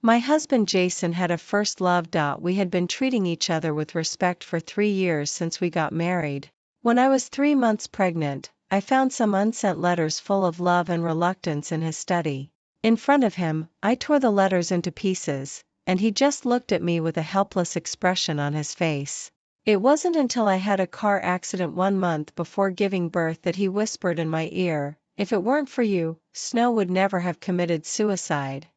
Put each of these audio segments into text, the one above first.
My husband Jason had a first love. We had been treating each other with respect for 3 years since we got married. When I was 3 months pregnant, I found some unsent letters full of love and reluctance in his study. In front of him, I tore the letters into pieces, and he just looked at me with a helpless expression on his face. It wasn't until I had a car accident 1 month before giving birth that he whispered in my ear, "If it weren't for you, Snow would never have committed suicide."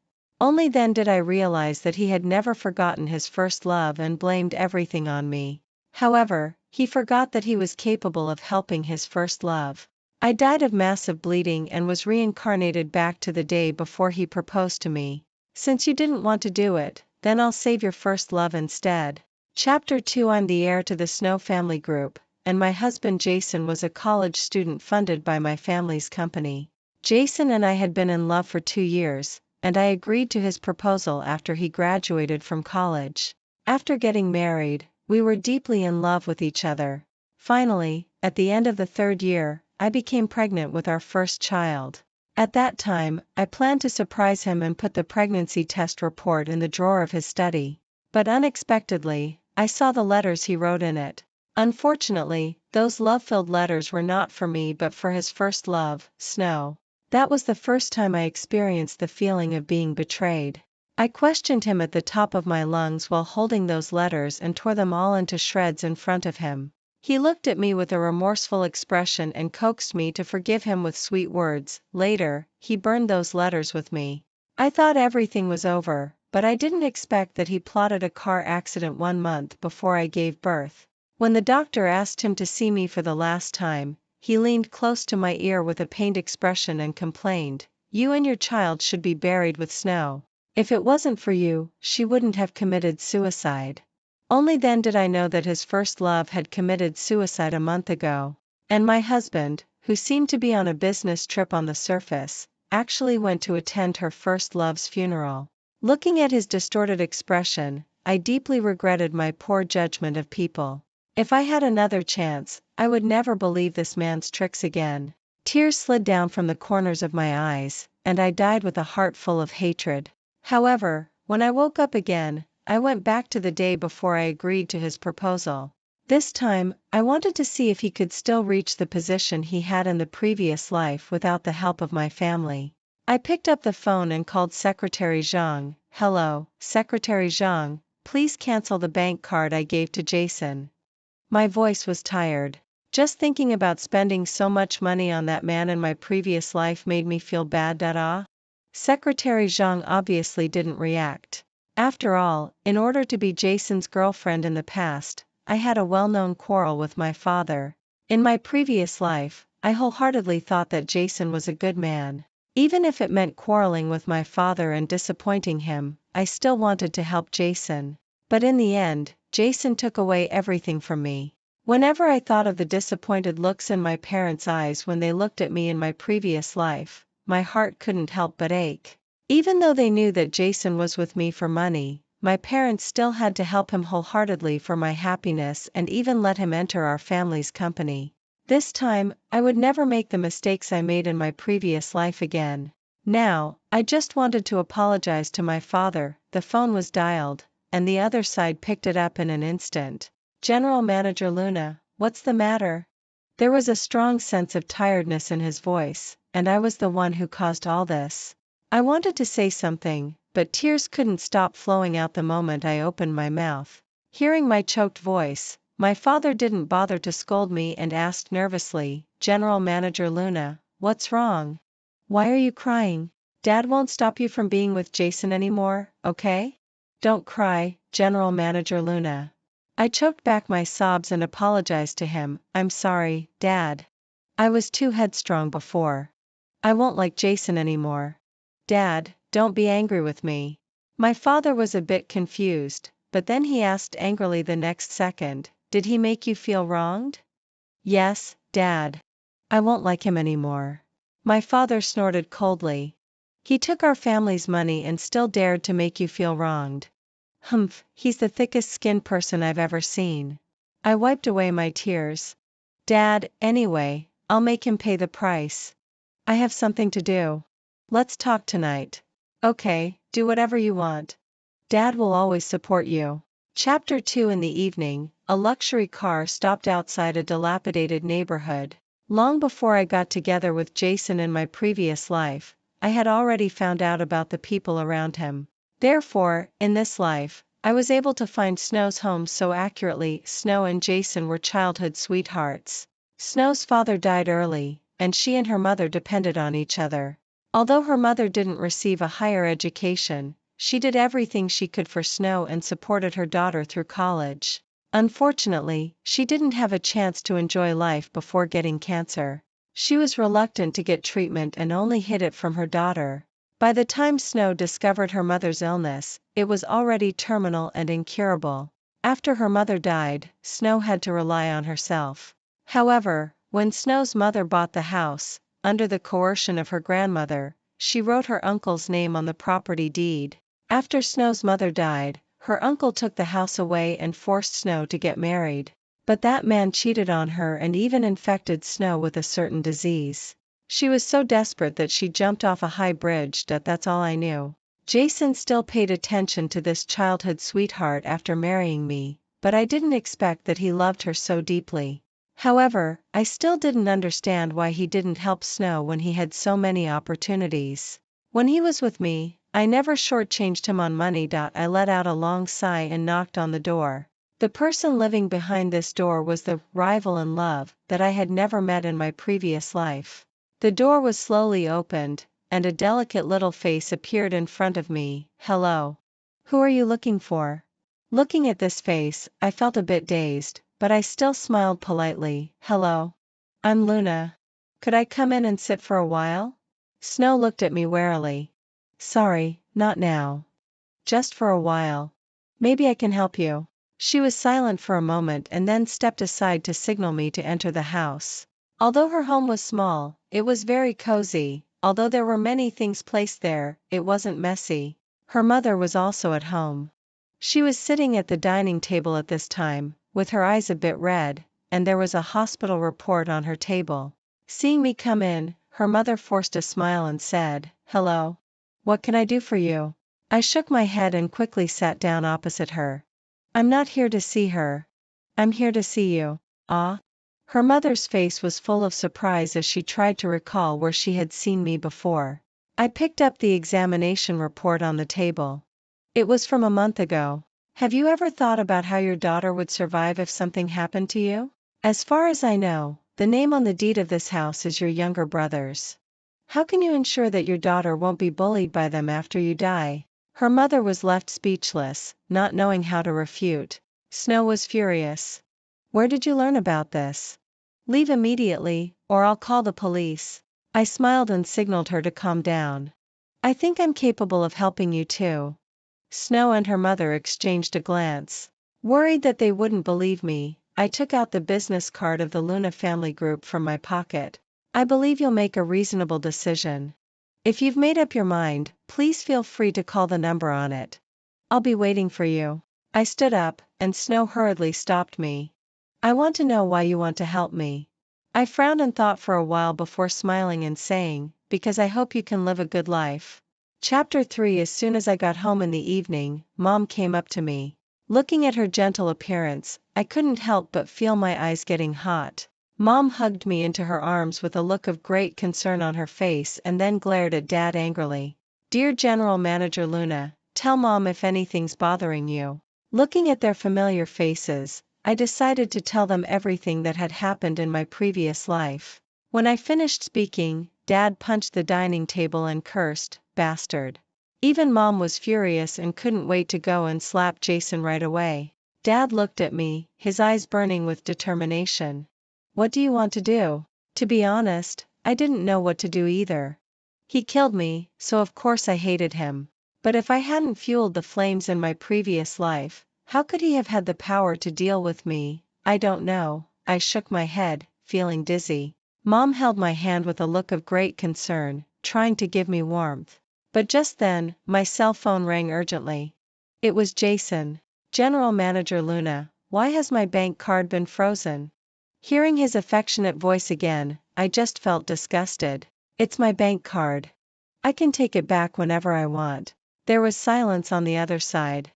Only then did I realize that he had never forgotten his first love and blamed everything on me. However, he forgot that he was capable of helping his first love. I died of massive bleeding and was reincarnated back to the day before he proposed to me. Since you didn't want to do it, then I'll save your first love instead. Chapter 2. I'm the heir to the Snow family group, and my husband Jason was a college student funded by my family's company. Jason and I had been in love for 2 years, and I agreed to his proposal after he graduated from college. After getting married, we were deeply in love with each other. Finally, at the end of the 3rd year, I became pregnant with our first child. At that time, I planned to surprise him and put the pregnancy test report in the drawer of his study. But unexpectedly, I saw the letters he wrote in it. Unfortunately, those love-filled letters were not for me but for his first love, Snow. That was the first time I experienced the feeling of being betrayed. I questioned him at the top of my lungs while holding those letters and tore them all into shreds in front of him. He looked at me with a remorseful expression and coaxed me to forgive him with sweet words. Later, he burned those letters with me. I thought everything was over, but I didn't expect that he plotted a car accident 1 month before I gave birth. When the doctor asked him to see me for the last time, he leaned close to my ear with a pained expression and complained, "You and your child should be buried with Snow. If it wasn't for you, she wouldn't have committed suicide." Only then did I know that his first love had committed suicide a month ago. And my husband, who seemed to be on a business trip on the surface, actually went to attend her first love's funeral. Looking at his distorted expression, I deeply regretted my poor judgment of people. If I had another chance, I would never believe this man's tricks again. Tears slid down from the corners of my eyes, and I died with a heart full of hatred. However, when I woke up again, I went back to the day before I agreed to his proposal. This time, I wanted to see if he could still reach the position he had in the previous life without the help of my family. I picked up the phone and called Secretary Zhang. "Hello, Secretary Zhang, please cancel the bank card I gave to Jason." My voice was tired. Just thinking about spending so much money on that man in my previous life made me feel bad. Secretary Zhang obviously didn't react. After all, in order to be Jason's girlfriend in the past, I had a well-known quarrel with my father. In my previous life, I wholeheartedly thought that Jason was a good man. Even if it meant quarreling with my father and disappointing him, I still wanted to help Jason. But in the end, Jason took away everything from me. Whenever I thought of the disappointed looks in my parents' eyes when they looked at me in my previous life, my heart couldn't help but ache. Even though they knew that Jason was with me for money, my parents still had to help him wholeheartedly for my happiness and even let him enter our family's company. This time, I would never make the mistakes I made in my previous life again. Now, I just wanted to apologize to my father. The phone was dialed, and the other side picked it up in an instant. "General Manager Luna, what's the matter?" There was a strong sense of tiredness in his voice, and I was the one who caused all this. I wanted to say something, but tears couldn't stop flowing out the moment I opened my mouth. Hearing my choked voice, my father didn't bother to scold me and asked nervously, "General Manager Luna, what's wrong? Why are you crying? Dad won't stop you from being with Jason anymore, okay? Don't cry, General Manager Luna." I choked back my sobs and apologized to him. "I'm sorry, Dad. I was too headstrong before. I won't like Jason anymore. Dad, don't be angry with me." My father was a bit confused, but then he asked angrily the next second, "Did he make you feel wronged?" "Yes, Dad. I won't like him anymore." My father snorted coldly. "He took our family's money and still dared to make you feel wronged. Humph, he's the thickest-skinned person I've ever seen." I wiped away my tears. "Dad, anyway, I'll make him pay the price. I have something to do. Let's talk tonight." Okay, do whatever you want. Dad will always support you. Chapter 2. In the evening, a luxury car stopped outside a dilapidated neighborhood. Long before I got together with Jason in my previous life, I had already found out about the people around him. Therefore, in this life, I was able to find Snow's home so accurately. Snow and Jason were childhood sweethearts. Snow's father died early, and she and her mother depended on each other. Although her mother didn't receive a higher education, she did everything she could for Snow and supported her daughter through college. Unfortunately, she didn't have a chance to enjoy life before getting cancer. She was reluctant to get treatment and only hid it from her daughter. By the time Snow discovered her mother's illness, it was already terminal and incurable. After her mother died, Snow had to rely on herself. However, when Snow's mother bought the house, under the coercion of her grandmother, she wrote her uncle's name on the property deed. After Snow's mother died, her uncle took the house away and forced Snow to get married. But that man cheated on her and even infected Snow with a certain disease. She was so desperate that she jumped off a high bridge. That's all I knew. Jason still paid attention to this childhood sweetheart after marrying me, but I didn't expect that he loved her so deeply. However, I still didn't understand why he didn't help Snow when he had so many opportunities. When he was with me, I never shortchanged him on money. I let out a long sigh and knocked on the door. The person living behind this door was the rival in love that I had never met in my previous life. The door was slowly opened, and a delicate little face appeared in front of me. Hello. Who are you looking for? Looking at this face, I felt a bit dazed, but I still smiled politely. Hello. I'm Luna. Could I come in and sit for a while? Snow looked at me warily. Sorry, not now. Just for a while. Maybe I can help you. She was silent for a moment and then stepped aside to signal me to enter the house. Although her home was small, it was very cozy. Although there were many things placed there, it wasn't messy. Her mother was also at home. She was sitting at the dining table at this time, with her eyes a bit red, and there was a hospital report on her table. Seeing me come in, her mother forced a smile and said, "Hello. What can I do for you?" I shook my head and quickly sat down opposite her. "I'm not here to see her. I'm here to see you." Ah? Her mother's face was full of surprise as she tried to recall where she had seen me before. I picked up the examination report on the table. It was from a month ago. Have you ever thought about how your daughter would survive if something happened to you? As far as I know, the name on the deed of this house is your younger brother's. How can you ensure that your daughter won't be bullied by them after you die? Her mother was left speechless, not knowing how to refute. Snow was furious. Where did you learn about this? Leave immediately, or I'll call the police. I smiled and signaled her to calm down. I think I'm capable of helping you too. Snow and her mother exchanged a glance. Worried that they wouldn't believe me, I took out the business card of the Luna family group from my pocket. I believe you'll make a reasonable decision. If you've made up your mind, please feel free to call the number on it. I'll be waiting for you. I stood up, and Snow hurriedly stopped me. I want to know why you want to help me. I frowned and thought for a while before smiling and saying, because I hope you can live a good life. Chapter 3. As soon as I got home in the evening, Mom came up to me. Looking at her gentle appearance, I couldn't help but feel my eyes getting hot. Mom hugged me into her arms with a look of great concern on her face and then glared at Dad angrily. "Dear General Manager Luna, tell Mom if anything's bothering you." Looking at their familiar faces, I decided to tell them everything that had happened in my previous life. When I finished speaking, Dad punched the dining table and cursed, "Bastard." Even Mom was furious and couldn't wait to go and slap Jason right away. Dad looked at me, his eyes burning with determination. "What do you want to do?" To be honest, I didn't know what to do either. He killed me, so of course I hated him. But if I hadn't fueled the flames in my previous life, how could he have had the power to deal with me? I don't know. I shook my head, feeling dizzy. Mom held my hand with a look of great concern, trying to give me warmth. But just then, my cell phone rang urgently. It was Jason. "General Manager Luna, why has my bank card been frozen?" Hearing his affectionate voice again, I just felt disgusted. "It's my bank card. I can take it back whenever I want. There was silence on the other side.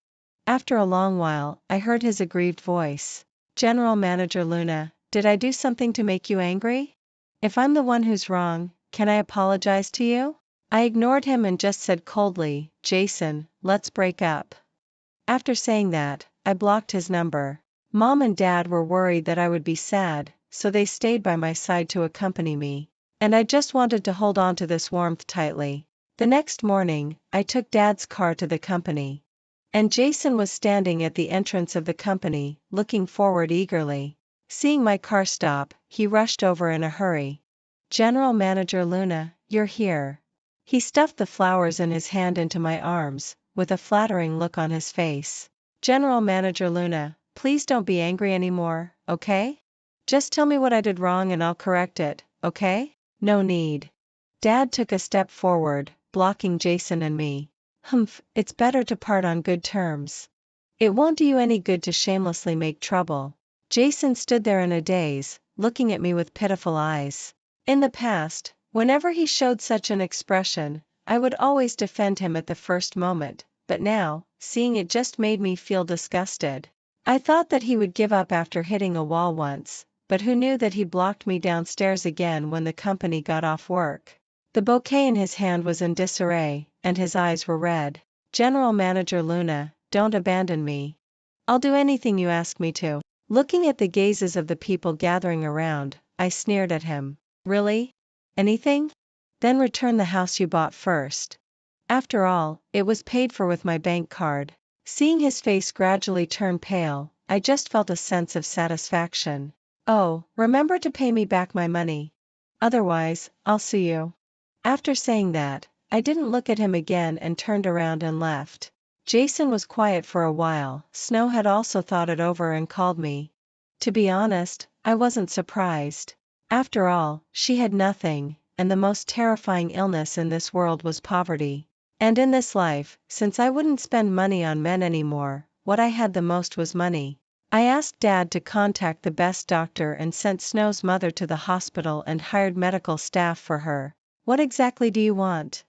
After a long while, I heard his aggrieved voice. General Manager Luna, did I do something to make you angry? If I'm the one who's wrong, can I apologize to you? I ignored him and just said coldly, Jason, let's break up. After saying that, I blocked his number. Mom and Dad were worried that I would be sad, so they stayed by my side to accompany me. And I just wanted to hold on to this warmth tightly. The next morning, I took Dad's car to the company. And Jason was standing at the entrance of the company, looking forward eagerly. Seeing my car stop, he rushed over in a hurry. General Manager Luna, you're here. He stuffed the flowers in his hand into my arms, with a flattering look on his face. General Manager Luna, please don't be angry anymore, okay? Just tell me what I did wrong and I'll correct it, okay? No need. Dad took a step forward, blocking Jason and me. It's better to part on good terms. It won't do you any good to shamelessly make trouble. Jason stood there in a daze, looking at me with pitiful eyes. In the past, whenever he showed such an expression, I would always defend him at the first moment, but now, seeing it just made me feel disgusted. I thought that he would give up after hitting a wall once, but who knew that he blocked me downstairs again when the company got off work. The bouquet in his hand was in disarray, and his eyes were red. General Manager Luna, don't abandon me. I'll do anything you ask me to. Looking at the gazes of the people gathering around, I sneered at him. Really? Anything? Then return the house you bought first. After all, it was paid for with my bank card. Seeing his face gradually turn pale, I just felt a sense of satisfaction. Oh, remember to pay me back my money. Otherwise, I'll sue you. After saying that, I didn't look at him again and turned around and left. Jason was quiet for a while. Snow had also thought it over and called me. To be honest, I wasn't surprised. After all, she had nothing, and the most terrifying illness in this world was poverty. And in this life, since I wouldn't spend money on men anymore, what I had the most was money. I asked Dad to contact the best doctor and sent Snow's mother to the hospital and hired medical staff for her. What exactly do you want?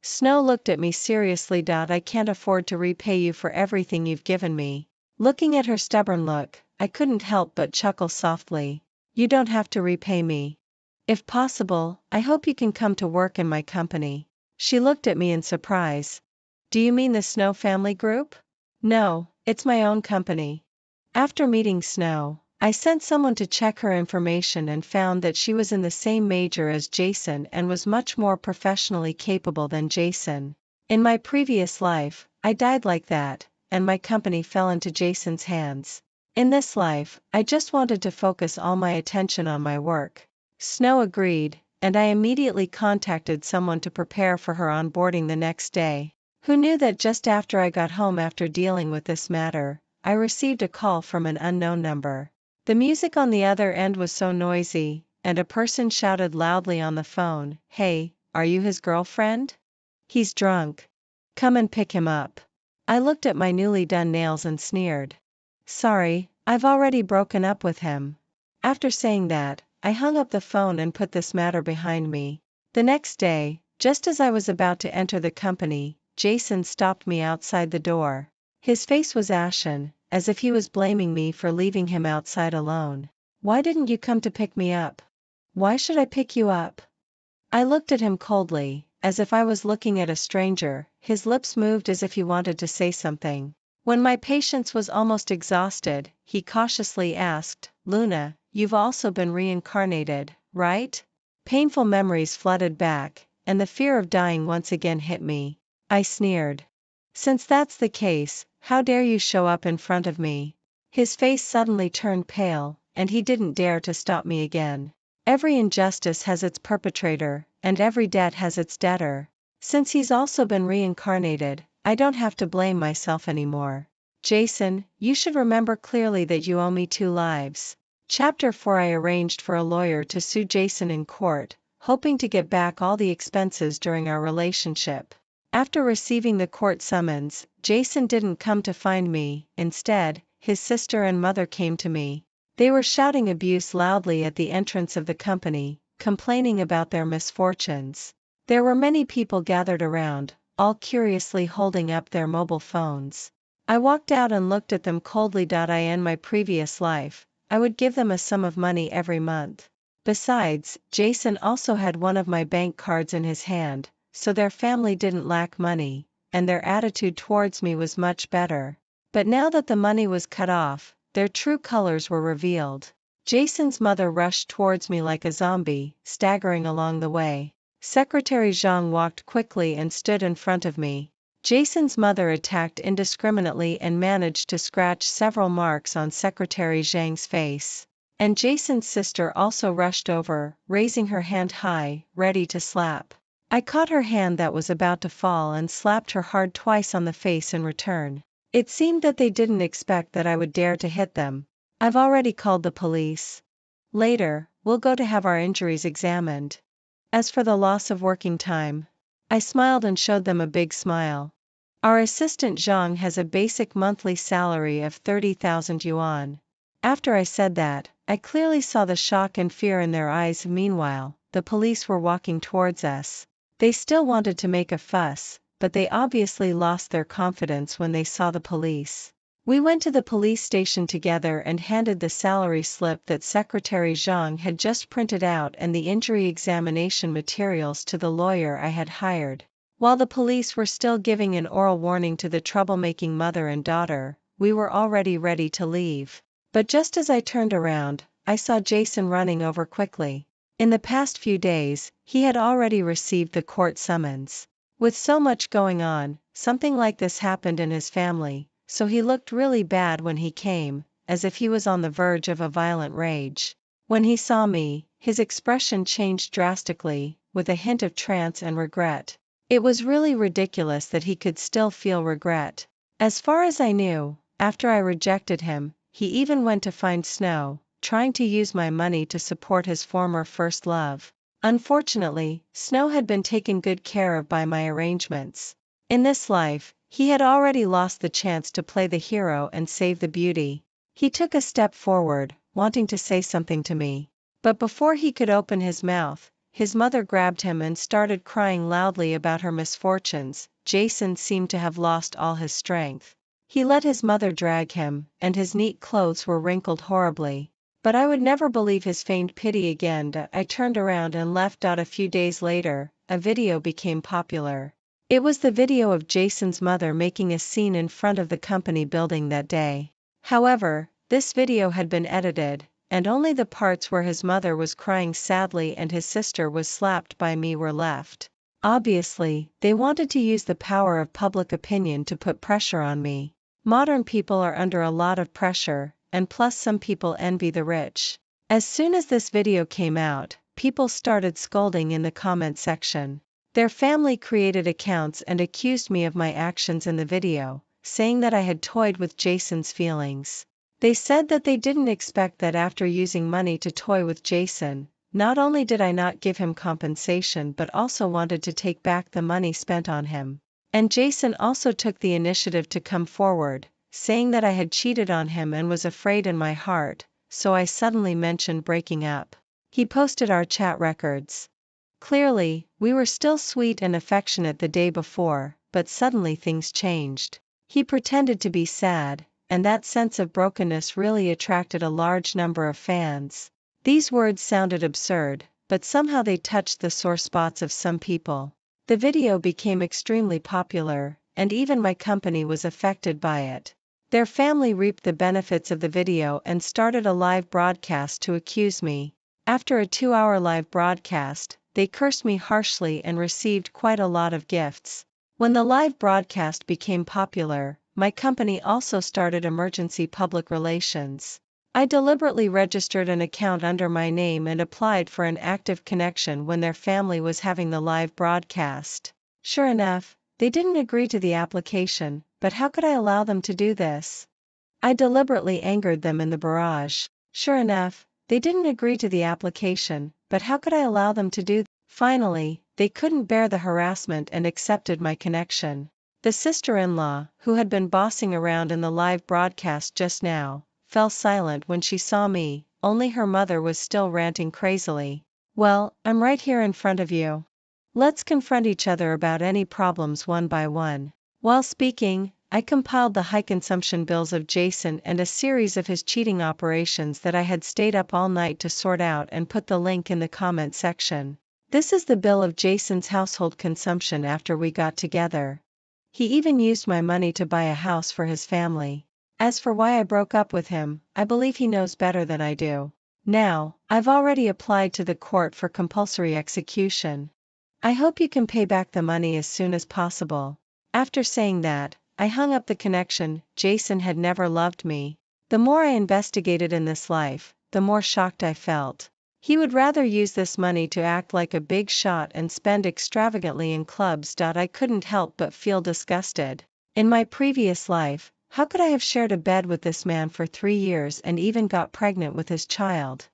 Snow looked at me seriously. I can't afford to repay you for everything you've given me. Looking at her stubborn look, I couldn't help but chuckle softly. You don't have to repay me. If possible, I hope you can come to work in my company. She looked at me in surprise. Do you mean the Snow family group? No, it's my own company. After meeting Snow, I sent someone to check her information and found that she was in the same major as Jason and was much more professionally capable than Jason. In my previous life, I died like that, and my company fell into Jason's hands. In this life, I just wanted to focus all my attention on my work. Snow agreed, and I immediately contacted someone to prepare for her onboarding the next day. Who knew that just after I got home after dealing with this matter, I received a call from an unknown number. The music on the other end was so noisy, and a person shouted loudly on the phone, "Hey, are you his girlfriend? He's drunk. Come and pick him up." I looked at my newly done nails and sneered. Sorry, I've already broken up with him. After saying that, I hung up the phone and put this matter behind me. The next day, just as I was about to enter the company, Jason stopped me outside the door. His face was ashen, as if he was blaming me for leaving him outside alone. Why didn't you come to pick me up? Why should I pick you up? I looked at him coldly, as if I was looking at a stranger. His lips moved as if he wanted to say something. When my patience was almost exhausted, he cautiously asked, Luna, you've also been reincarnated, right? Painful memories flooded back, and the fear of dying once again hit me. I sneered. Since that's the case, how dare you show up in front of me? His face suddenly turned pale, and he didn't dare to stop me again. Every injustice has its perpetrator, and every debt has its debtor. Since he's also been reincarnated, I don't have to blame myself anymore. Jason, you should remember clearly that you owe me 2 lives. Chapter 4. I arranged for a lawyer to sue Jason in court, hoping to get back all the expenses during our relationship. After receiving the court summons, Jason didn't come to find me. Instead, his sister and mother came to me. They were shouting abuse loudly at the entrance of the company, complaining about their misfortunes. There were many people gathered around, all curiously holding up their mobile phones. I walked out and looked at them coldly. In my previous life, I would give them a sum of money every month. Besides, Jason also had one of my bank cards in his hand, so their family didn't lack money, and their attitude towards me was much better. But now that the money was cut off, their true colors were revealed. Jason's mother rushed towards me like a zombie, staggering along the way. Secretary Zhang walked quickly and stood in front of me. Jason's mother attacked indiscriminately and managed to scratch several marks on Secretary Zhang's face. And Jason's sister also rushed over, raising her hand high, ready to slap. I caught her hand that was about to fall and slapped her hard twice on the face in return. It seemed that they didn't expect that I would dare to hit them. I've already called the police. Later, we'll go to have our injuries examined. As for the loss of working time, I smiled and showed them a big smile. Our assistant Zhang has a basic monthly salary of 30,000 yuan. After I said that, I clearly saw the shock and fear in their eyes. Meanwhile, the police were walking towards us. They still wanted to make a fuss, but they obviously lost their confidence when they saw the police. We went to the police station together and handed the salary slip that Secretary Zhang had just printed out and the injury examination materials to the lawyer I had hired. While the police were still giving an oral warning to the troublemaking mother and daughter, we were already ready to leave. But just as I turned around, I saw Jason running over quickly. In the past few days, he had already received the court summons. With so much going on, something like this happened in his family. So he looked really bad when he came, as if he was on the verge of a violent rage. When he saw me, his expression changed drastically, with a hint of trance and regret. It was really ridiculous that he could still feel regret. As far as I knew, after I rejected him, he even went to find Snow, trying to use my money to support his former first love. Unfortunately, Snow had been taken good care of by my arrangements. In this life, he had already lost the chance to play the hero and save the beauty. He took a step forward, wanting to say something to me. But before he could open his mouth, his mother grabbed him and started crying loudly about her misfortunes. Jason seemed to have lost all his strength. He let his mother drag him, and his neat clothes were wrinkled horribly. But I would never believe his feigned pity again. I turned around and left. A few days later, a video became popular. It was the video of Jason's mother making a scene in front of the company building that day. However, this video had been edited, and only the parts where his mother was crying sadly and his sister was slapped by me were left. Obviously, they wanted to use the power of public opinion to put pressure on me. Modern people are under a lot of pressure, and plus some people envy the rich. As soon as this video came out, people started scolding in the comment section. Their family created accounts and accused me of my actions in the video, saying that I had toyed with Jason's feelings. They said that they didn't expect that after using money to toy with Jason, not only did I not give him compensation but also wanted to take back the money spent on him. And Jason also took the initiative to come forward, saying that I had cheated on him and was afraid in my heart, so I suddenly mentioned breaking up. He posted our chat records. Clearly, we were still sweet and affectionate the day before, but suddenly things changed. He pretended to be sad, and that sense of brokenness really attracted a large number of fans. These words sounded absurd, but somehow they touched the sore spots of some people. The video became extremely popular, and even my company was affected by it. Their family reaped the benefits of the video and started a live broadcast to accuse me. After a 2-hour live broadcast, they cursed me harshly and received quite a lot of gifts. When the live broadcast became popular, my company also started emergency public relations. I deliberately registered an account under my name and applied for an active connection when their family was having the live broadcast. Sure enough, they didn't agree to the application, but how could I allow them to do this? I deliberately angered them in the barrage. Sure enough, they didn't agree to the application, but how could I allow them to do? Finally, they couldn't bear the harassment and accepted my connection. The sister-in-law, who had been bossing around in the live broadcast just now, fell silent when she saw me, only her mother was still ranting crazily. Well, I'm right here in front of you. Let's confront each other about any problems one by one. While speaking, I compiled the high consumption bills of Jason and a series of his cheating operations that I had stayed up all night to sort out and put the link in the comment section. This is the bill of Jason's household consumption after we got together. He even used my money to buy a house for his family. As for why I broke up with him, I believe he knows better than I do. Now, I've already applied to the court for compulsory execution. I hope you can pay back the money as soon as possible. After saying that, I hung up the connection. Jason had never loved me. The more I investigated in this life, the more shocked I felt. He would rather use this money to act like a big shot and spend extravagantly in clubs. I couldn't help but feel disgusted. In my previous life, how could I have shared a bed with this man for 3 years and even got pregnant with his child?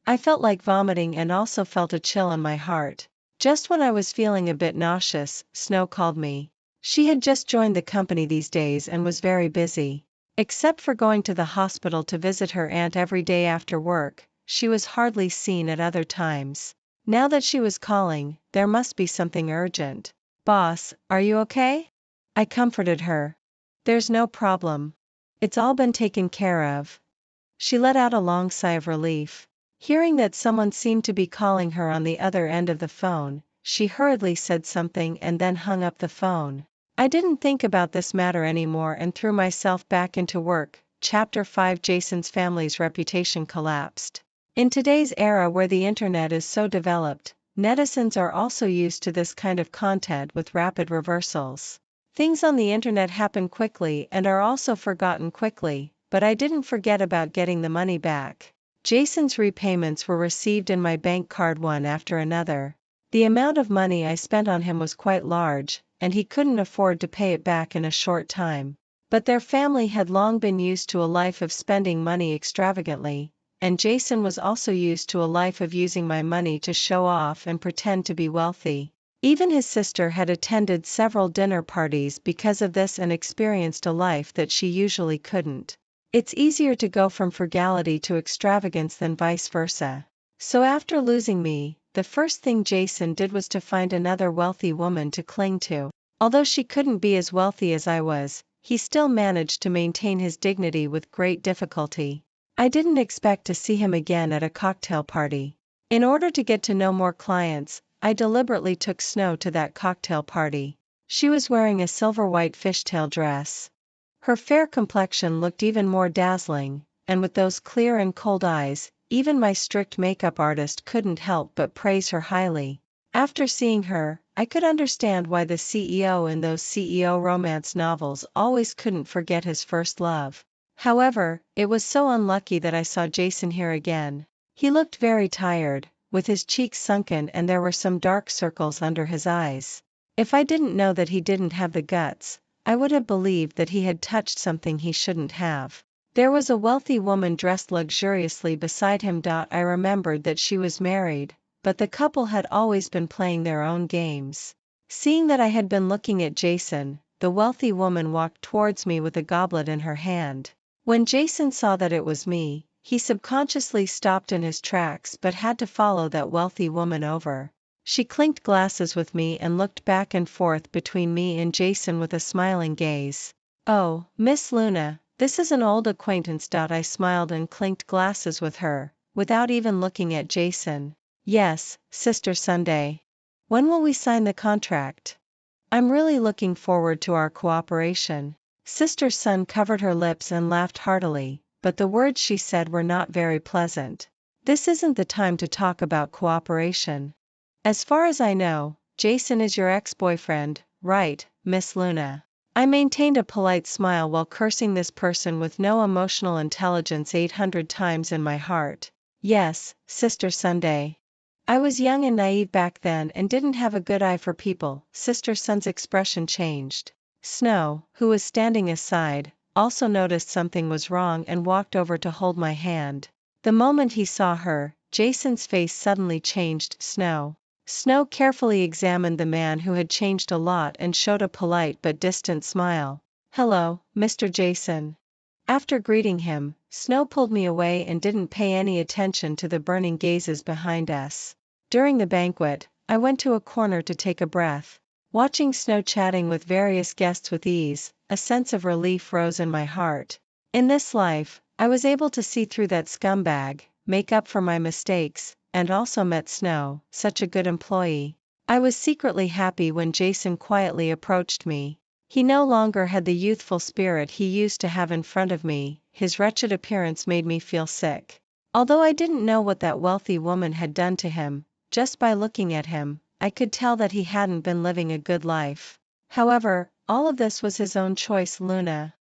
I felt like vomiting and also felt a chill in my heart. Just when I was feeling a bit nauseous, Snow called me. She had just joined the company these days and was very busy. Except for going to the hospital to visit her aunt every day after work, she was hardly seen at other times. Now that she was calling, there must be something urgent. Boss, are you okay? I comforted her. There's no problem. It's all been taken care of. She let out a long sigh of relief. Hearing that someone seemed to be calling her on the other end of the phone, she hurriedly said something and then hung up the phone. I didn't think about this matter anymore and threw myself back into work. Chapter 5. Jason's family's reputation collapsed. In today's era where the internet is so developed, netizens are also used to this kind of content with rapid reversals. Things on the internet happen quickly and are also forgotten quickly, but I didn't forget about getting the money back. Jason's repayments were received in my bank card one after another. The amount of money I spent on him was quite large, and he couldn't afford to pay it back in a short time. But their family had long been used to a life of spending money extravagantly, and Jason was also used to a life of using my money to show off and pretend to be wealthy. Even his sister had attended several dinner parties because of this and experienced a life that she usually couldn't. It's easier to go from frugality to extravagance than vice versa. So after losing me, the first thing Jason did was to find another wealthy woman to cling to. Although she couldn't be as wealthy as I was, he still managed to maintain his dignity with great difficulty. I didn't expect to see him again at a cocktail party. In order to get to know more clients, I deliberately took Snow to that cocktail party. She was wearing a silver-white fishtail dress. Her fair complexion looked even more dazzling, and with those clear and cold eyes, even my strict makeup artist couldn't help but praise her highly. After seeing her, I could understand why the CEO in those CEO romance novels always couldn't forget his first love. However, it was so unlucky that I saw Jason here again. He looked very tired, with his cheeks sunken and there were some dark circles under his eyes. If I didn't know that he didn't have the guts, I would have believed that he had touched something he shouldn't have. There was a wealthy woman dressed luxuriously beside him. I remembered that she was married, but the couple had always been playing their own games. Seeing that I had been looking at Jason, the wealthy woman walked towards me with a goblet in her hand. When Jason saw that it was me, he subconsciously stopped in his tracks but had to follow that wealthy woman over. She clinked glasses with me and looked back and forth between me and Jason with a smiling gaze. "Oh, Miss Luna, this is an old acquaintance." I smiled and clinked glasses with her, without even looking at Jason. "Yes, Sister Sunday. When will we sign the contract? I'm really looking forward to our cooperation." Sister Sun covered her lips and laughed heartily, but the words she said were not very pleasant. "This isn't the time to talk about cooperation. As far as I know, Jason is your ex-boyfriend, right, Miss Luna?" I maintained a polite smile while cursing this person with no emotional intelligence 800 times in my heart. "Yes, Sister Sunday. I was young and naive back then and didn't have a good eye for people." Sister Sun's expression changed. Snow, who was standing aside, also noticed something was wrong and walked over to hold my hand. The moment he saw her, Jason's face suddenly changed. Snow carefully examined the man who had changed a lot and showed a polite but distant smile. "Hello, Mr. Jason." After greeting him, Snow pulled me away and didn't pay any attention to the burning gazes behind us. During the banquet, I went to a corner to take a breath. Watching Snow chatting with various guests with ease, a sense of relief rose in my heart. In this life, I was able to see through that scumbag, make up for my mistakes, and also met Snow, such a good employee. I was secretly happy when Jason quietly approached me. He no longer had the youthful spirit he used to have in front of me, his wretched appearance made me feel sick. Although I didn't know what that wealthy woman had done to him, just by looking at him, I could tell that he hadn't been living a good life. However, all of this was his own choice, Luna.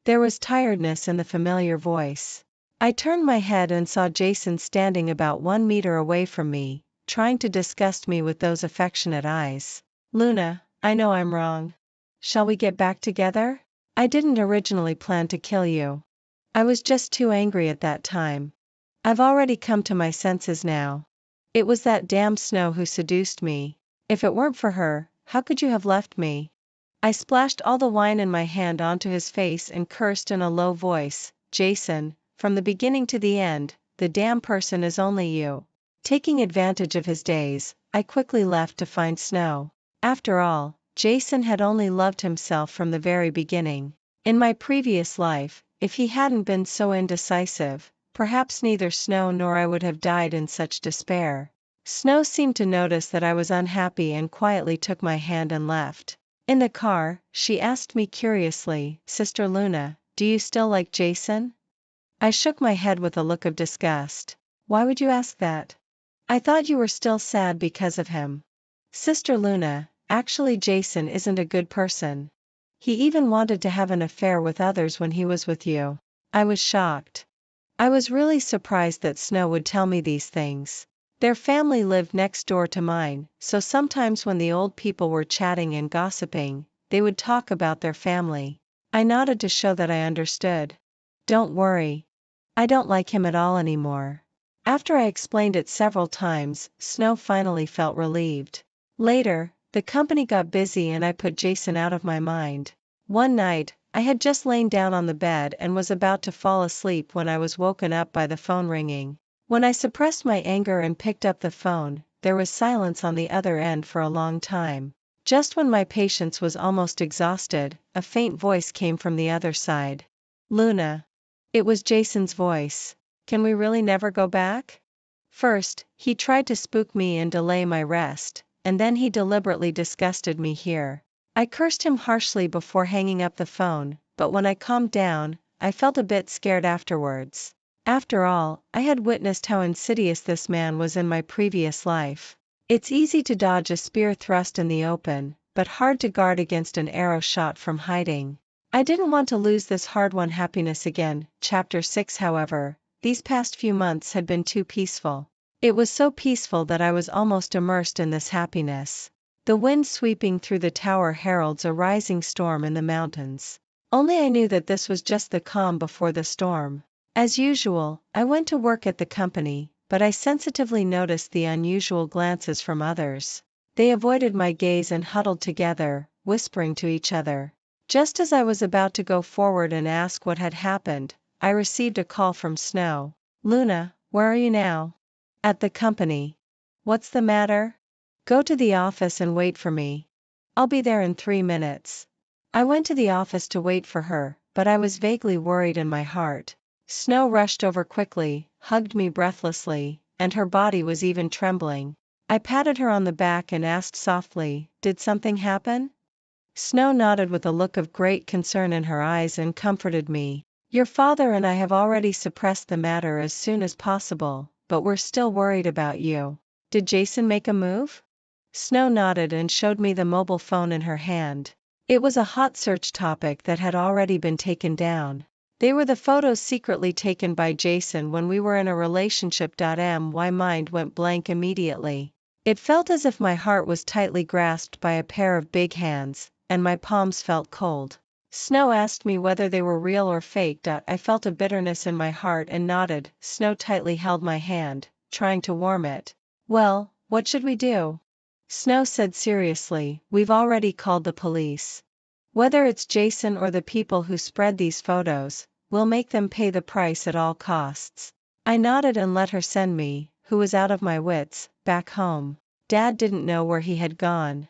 There was tiredness in the familiar voice. I turned my head and saw Jason standing about 1 meter away from me, trying to disgust me with those affectionate eyes. Luna, I know I'm wrong. Shall we get back together? I didn't originally plan to kill you. I was just too angry at that time. I've already come to my senses now. It was that damn Snow who seduced me. If it weren't for her, how could you have left me? I splashed all the wine in my hand onto his face and cursed in a low voice, Jason, from the beginning to the end, the damn person is only you. Taking advantage of his days, I quickly left to find Snow. After all, Jason had only loved himself from the very beginning. In my previous life, if he hadn't been so indecisive, perhaps neither Snow nor I would have died in such despair. Snow seemed to notice that I was unhappy and quietly took my hand and left. In the car, she asked me curiously, Sister Luna, do you still like Jason? I shook my head with a look of disgust. Why would you ask that? I thought you were still sad because of him. Sister Luna, actually Jason isn't a good person. He even wanted to have an affair with others when he was with you. I was shocked. I was really surprised that Snow would tell me these things. Their family lived next door to mine, so sometimes when the old people were chatting and gossiping, they would talk about their family. I nodded to show that I understood. Don't worry. I don't like him at all anymore. After I explained it several times, Snow finally felt relieved. Later, the company got busy and I put Jason out of my mind. One night, I had just lain down on the bed and was about to fall asleep when I was woken up by the phone ringing. When I suppressed my anger and picked up the phone, there was silence on the other end for a long time. Just when my patience was almost exhausted, a faint voice came from the other side. Luna. It was Jason's voice. Can we really never go back? First, he tried to spook me and delay my rest, and then he deliberately disgusted me here. I cursed him harshly before hanging up the phone, but when I calmed down, I felt a bit scared afterwards. After all, I had witnessed how insidious this man was in my previous life. It's easy to dodge a spear thrust in the open, but hard to guard against an arrow shot from hiding. I didn't want to lose this hard-won happiness again. Chapter 6. However, these past few months had been too peaceful. It was so peaceful that I was almost immersed in this happiness. The wind sweeping through the tower heralds a rising storm in the mountains. Only I knew that this was just the calm before the storm. As usual, I went to work at the company, but I sensitively noticed the unusual glances from others. They avoided my gaze and huddled together, whispering to each other. Just as I was about to go forward and ask what had happened, I received a call from Snow. Luna, where are you now? At the company. What's the matter? Go to the office and wait for me. I'll be there in 3 minutes. I went to the office to wait for her, but I was vaguely worried in my heart. Snow rushed over quickly, hugged me breathlessly, and her body was even trembling. I patted her on the back and asked softly, did something happen? Snow nodded with a look of great concern in her eyes and comforted me. Your father and I have already suppressed the matter as soon as possible, but we're still worried about you. Did Jason make a move? Snow nodded and showed me the mobile phone in her hand. It was a hot search topic that had already been taken down. They were the photos secretly taken by Jason when we were in a relationship. My mind went blank immediately. It felt as if my heart was tightly grasped by a pair of big hands, and my palms felt cold. Snow asked me whether they were real or fake. I felt a bitterness in my heart and nodded. Snow tightly held my hand, trying to warm it. Well, what should we do? Snow said seriously, we've already called the police. Whether it's Jason or the people who spread these photos, we'll make them pay the price at all costs. I nodded and let her send me, who was out of my wits, back home. Dad didn't know where he had gone.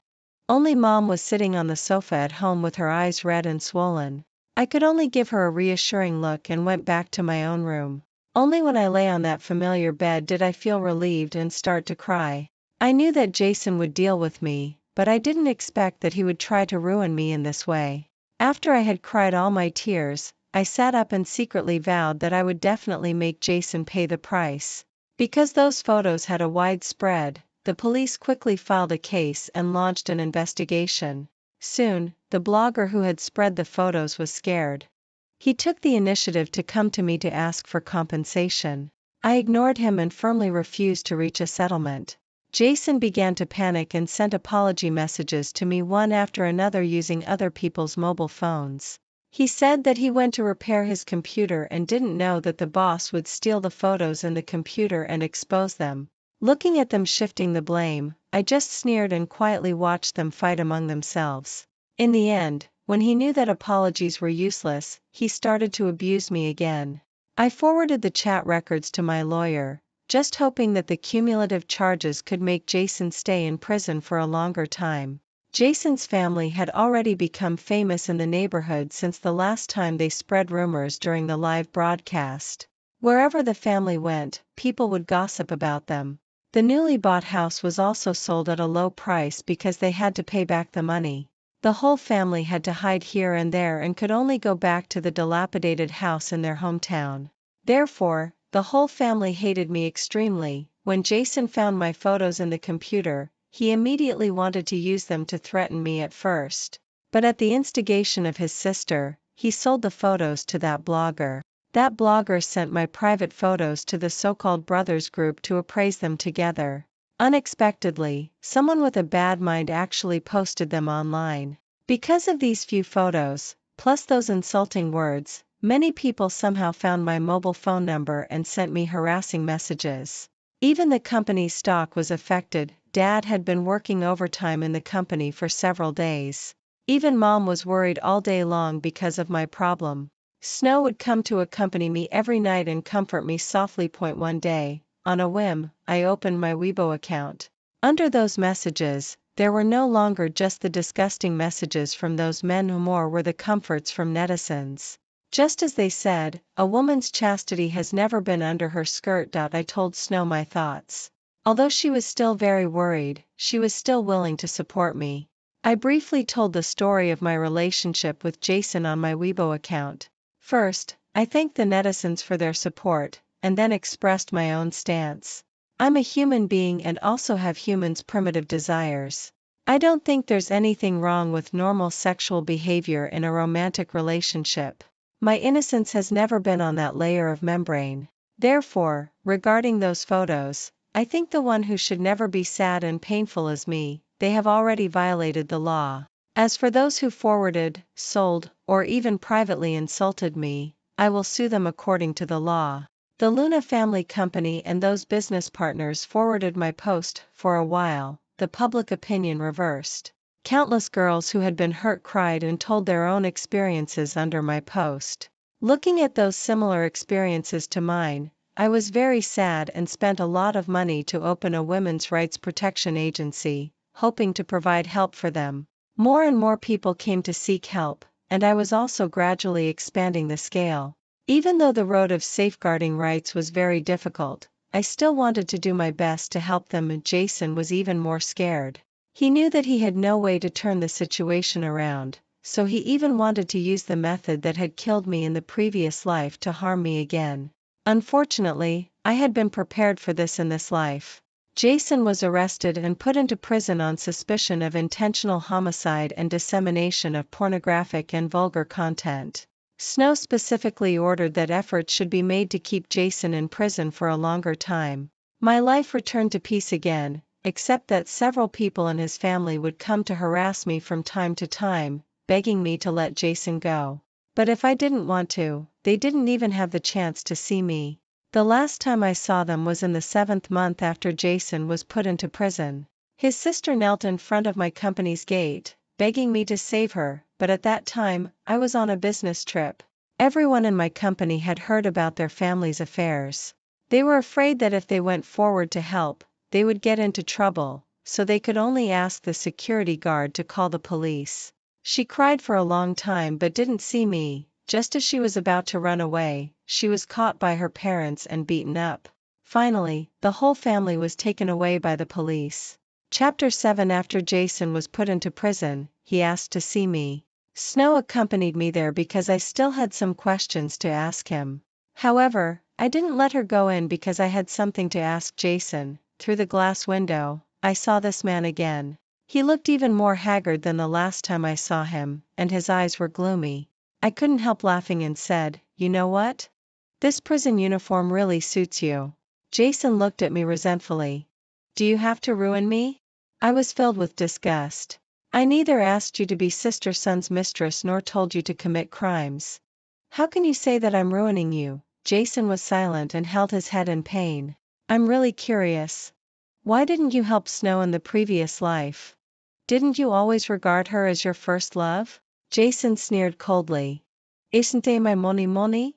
Only Mom was sitting on the sofa at home with her eyes red and swollen. I could only give her a reassuring look and went back to my own room. Only when I lay on that familiar bed did I feel relieved and start to cry. I knew that Jason would deal with me, but I didn't expect that he would try to ruin me in this way. After I had cried all my tears, I sat up and secretly vowed that I would definitely make Jason pay the price. Because those photos had a wide spread, the police quickly filed a case and launched an investigation. Soon, the blogger who had spread the photos was scared. He took the initiative to come to me to ask for compensation. I ignored him and firmly refused to reach a settlement. Jason began to panic and sent apology messages to me one after another using other people's mobile phones. He said that he went to repair his computer and didn't know that the boss would steal the photos and the computer and expose them. Looking at them shifting the blame, I just sneered and quietly watched them fight among themselves. In the end, when he knew that apologies were useless, he started to abuse me again. I forwarded the chat records to my lawyer, just hoping that the cumulative charges could make Jason stay in prison for a longer time. Jason's family had already become famous in the neighborhood since the last time they spread rumors during the live broadcast. Wherever the family went, people would gossip about them. The newly bought house was also sold at a low price because they had to pay back the money. The whole family had to hide here and there and could only go back to the dilapidated house in their hometown. Therefore, the whole family hated me extremely. When Jason found my photos in the computer, he immediately wanted to use them to threaten me at first. But at the instigation of his sister, he sold the photos to that blogger. That blogger sent my private photos to the so-called brothers group to appraise them together. Unexpectedly, someone with a bad mind actually posted them online. Because of these few photos, plus those insulting words, many people somehow found my mobile phone number and sent me harassing messages. Even the company's stock was affected. Dad had been working overtime in the company for several days. Even Mom was worried all day long because of my problem. Snow would come to accompany me every night and comfort me softly. One day, on a whim, I opened my Weibo account. Under those messages, there were no longer just the disgusting messages from those men who more were the comforts from netizens. Just as they said, a woman's chastity has never been under her skirt. I told Snow my thoughts. Although she was still very worried, she was still willing to support me. I briefly told the story of my relationship with Jason on my Weibo account. First, I thanked the netizens for their support, and then expressed my own stance. I'm a human being and also have humans' primitive desires. I don't think there's anything wrong with normal sexual behavior in a romantic relationship. My innocence has never been on that layer of membrane. Therefore, regarding those photos, I think the one who should never be sad and painful is me. They have already violated the law. As for those who forwarded, sold, or even privately insulted me, I will sue them according to the law. The Luna family company and those business partners forwarded my post. For a while, the public opinion reversed. Countless girls who had been hurt cried and told their own experiences under my post. Looking at those similar experiences to mine, I was very sad and spent a lot of money to open a women's rights protection agency, hoping to provide help for them. More and more people came to seek help, and I was also gradually expanding the scale. Even though the road of safeguarding rights was very difficult, I still wanted to do my best to help them, and Jason was even more scared. He knew that he had no way to turn the situation around, so he even wanted to use the method that had killed me in the previous life to harm me again. Unfortunately, I had been prepared for this in this life. Jason was arrested and put into prison on suspicion of intentional homicide and dissemination of pornographic and vulgar content. Snow specifically ordered that efforts should be made to keep Jason in prison for a longer time. My life returned to peace again, except that several people in his family would come to harass me from time to time, begging me to let Jason go. But if I didn't want to, they didn't even have the chance to see me. The last time I saw them was in the 7th month after Jason was put into prison. His sister knelt in front of my company's gate, begging me to save her, but at that time, I was on a business trip. Everyone in my company had heard about their family's affairs. They were afraid that if they went forward to help, they would get into trouble, so they could only ask the security guard to call the police. She cried for a long time but didn't see me. Just as she was about to run away, she was caught by her parents and beaten up. Finally, the whole family was taken away by the police. Chapter 7. After Jason was put into prison, he asked to see me. Snow accompanied me there because I still had some questions to ask him. However, I didn't let her go in because I had something to ask Jason. Through the glass window, I saw this man again. He looked even more haggard than the last time I saw him, and his eyes were gloomy. I couldn't help laughing and said, "You know what? This prison uniform really suits you." Jason looked at me resentfully. "Do you have to ruin me?" I was filled with disgust. "I neither asked you to be Sister Sun's mistress nor told you to commit crimes. How can you say that I'm ruining you?" Jason was silent and held his head in pain. "I'm really curious. Why didn't you help Snow in the previous life? Didn't you always regard her as your first love?" Jason sneered coldly. "Isn't it my money?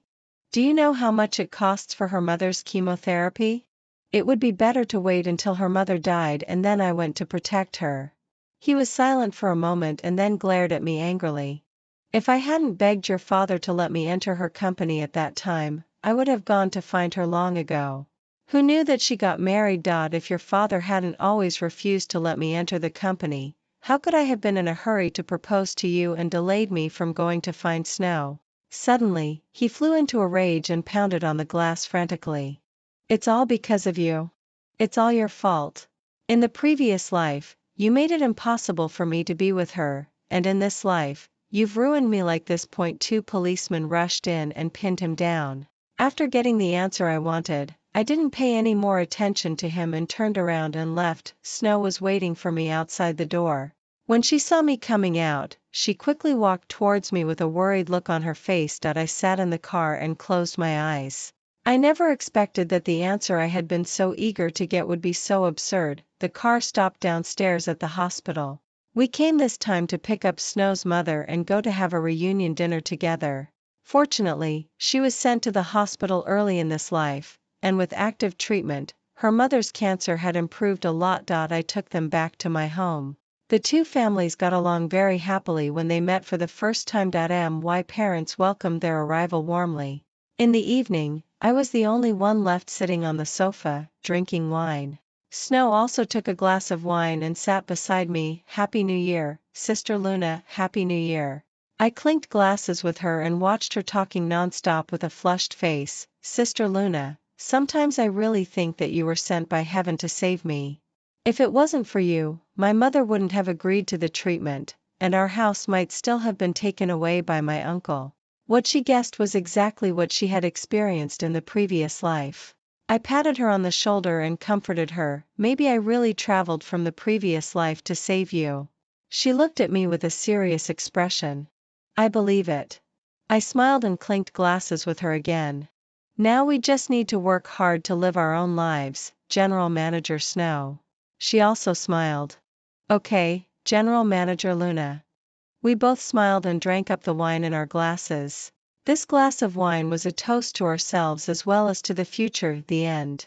Do you know how much it costs for her mother's chemotherapy? It would be better to wait until her mother died and then I went to protect her." He was silent for a moment and then glared at me angrily. "If I hadn't begged your father to let me enter her company at that time, I would have gone to find her long ago. Who knew that she got married? If your father hadn't always refused to let me enter the company, how could I have been in a hurry to propose to you and delayed me from going to find Snow?" Suddenly, he flew into a rage and pounded on the glass frantically. "It's all because of you. It's all your fault. In the previous life, you made it impossible for me to be with her, and in this life, you've ruined me like this." Two policemen rushed in and pinned him down. After getting the answer I wanted, I didn't pay any more attention to him and turned around and left. Snow was waiting for me outside the door. When she saw me coming out, she quickly walked towards me with a worried look on her face. I sat in the car and closed my eyes. I never expected that the answer I had been so eager to get would be so absurd. The car stopped downstairs at the hospital. We came this time to pick up Snow's mother and go to have a reunion dinner together. Fortunately, she was sent to the hospital early in this life, and with active treatment, her mother's cancer had improved a lot. I took them back to my home. The two families got along very happily when they met for the first time. My parents welcomed their arrival warmly. In the evening, I was the only one left sitting on the sofa, drinking wine. Snow also took a glass of wine and sat beside me. "Happy New Year, Sister Luna, Happy New Year." I clinked glasses with her and watched her talking non-stop with a flushed face. "Sister Luna, sometimes I really think that you were sent by heaven to save me. If it wasn't for you, my mother wouldn't have agreed to the treatment, and our house might still have been taken away by my uncle." What she guessed was exactly what she had experienced in the previous life. I patted her on the shoulder and comforted her. "Maybe I really traveled from the previous life to save you." She looked at me with a serious expression. "I believe it." I smiled and clinked glasses with her again. "Now we just need to work hard to live our own lives, General Manager Snow." She also smiled. "Okay, General Manager Luna." We both smiled and drank up the wine in our glasses. This glass of wine was a toast to ourselves as well as to the future. The end.